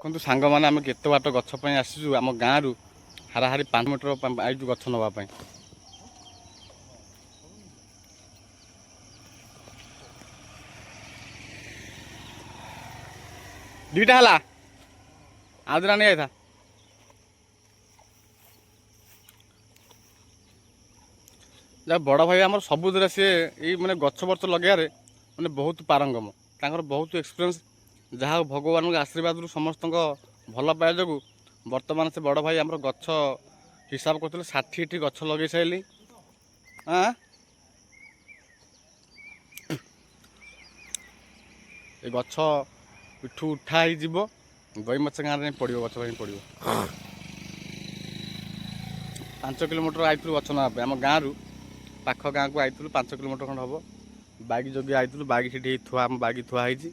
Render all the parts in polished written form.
ଦେଖନ୍ତୁ ସାଙ୍ଗମାନେ ଆମେ କେତେ ବାଟ ଗଛ ପାଇଁ ଆସିଛୁ ଆମ ଗାଁରୁ ହାରାହାରି 5 ମିଟର ଆଇଛୁ ଗଛ ନେବା ପାଇଁ। ଦୁଇଟା ହେଲା ଆଉ ଦିନ ନେଇ ଯାଇଥା। ଯା ବଡ଼ ଭାଇ ଆମର ସବୁଥିରେ ସିଏ ଏଇ ମାନେ ଗଛ ବର୍ଷ ଲଗେଇବାରେ ମାନେ ବହୁତ ପାରଙ୍ଗମ, ତାଙ୍କର ବହୁତ ଏକ୍ସପିରିଏନ୍ସ। ଯାହା ହଉ ଭଗବାନଙ୍କ ଆଶୀର୍ବାଦରୁ ସମସ୍ତଙ୍କ ଭଲ ପାଇବା ଯୋଗୁଁ ବର୍ତ୍ତମାନ ସେ ବଡ଼ ଭାଇ ଆମର ଗଛ ହିସାବ କରୁଥିଲେ 60ଟି ଗଛ ଲଗେଇ ସାରିଲି। ଏ ଗଛ ଏଠୁ ଉଠା ହେଇଯିବ ଗଇମାଛ ଗାଁରେ ଯାଇ ପଡ଼ିବ, ଗଛ ପାଇଁ ପଡ଼ିବ। 5 କିଲୋମିଟର ଆଇଥିଲୁ ଗଛ ନେବା ପାଇଁ, ଆମ ଗାଁରୁ ପାଖ ଗାଁକୁ ଆଇଥିଲୁ 5 କିଲୋମିଟର ଖଣ୍ଡେ ହେବ। ବାଇକ୍ ଜଗି ଆଇଥିଲୁ, ବାଇକ୍ ସେଠି ଆମ ବାଇକ୍ ଥୁଆ ହେଇଛି।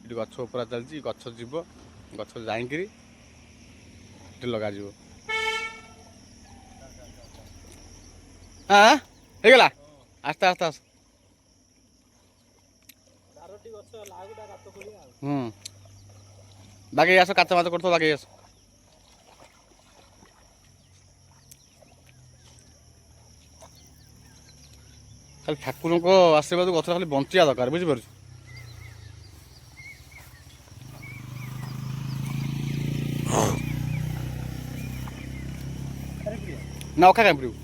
ଏଠି ଗଛ ଉପରା ଚାଲିଛି, ଗଛ ଯିବ, ଗଛ ଯାଇକିରି ଏଠି ଲଗାଯିବ। ହେଇଗଲା ଆସ୍ତେ ଆସ୍ତେ ଆସ। ବାଗେଇ ଆସ, କାଚ ମାଚ କରୁଥିବ, ବାଗେଇ ଆସ। ଖାଲି ଠାକୁରଙ୍କ ଆଶୀର୍ବାଦ ଗଛ ଖାଲି ବଞ୍ଚିବା ଦରକାର, ବୁଝିପାରୁଛୁ। ନା ଅଖା କାଇଁ ପଡ଼ିବୁ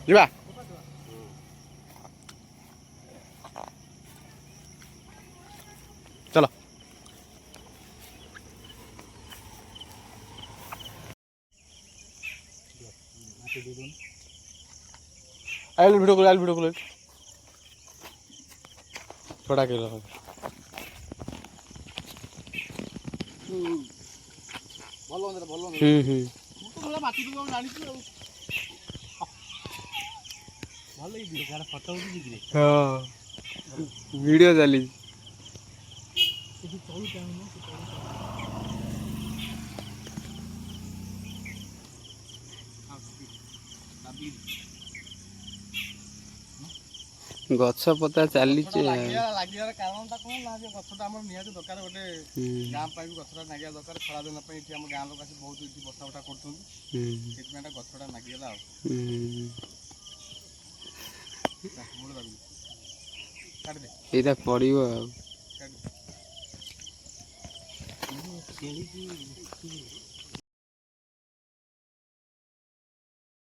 ଯିବା। ଚାଲ आइल वीडियो कॉल छोड़ा के रहो। वीडियो चली गछ पता चली लागिबार कारणटा कौन ना जे गछटा हमर निहाती दरकार गोटे गाँ पाई गछटा नागिया दरकार खरा दिन पे इठी हम गाँ लोक आसी बहुत इठी बसा उठा करछन सेतमेटा गछटा नागिला एटा पड़िबो आ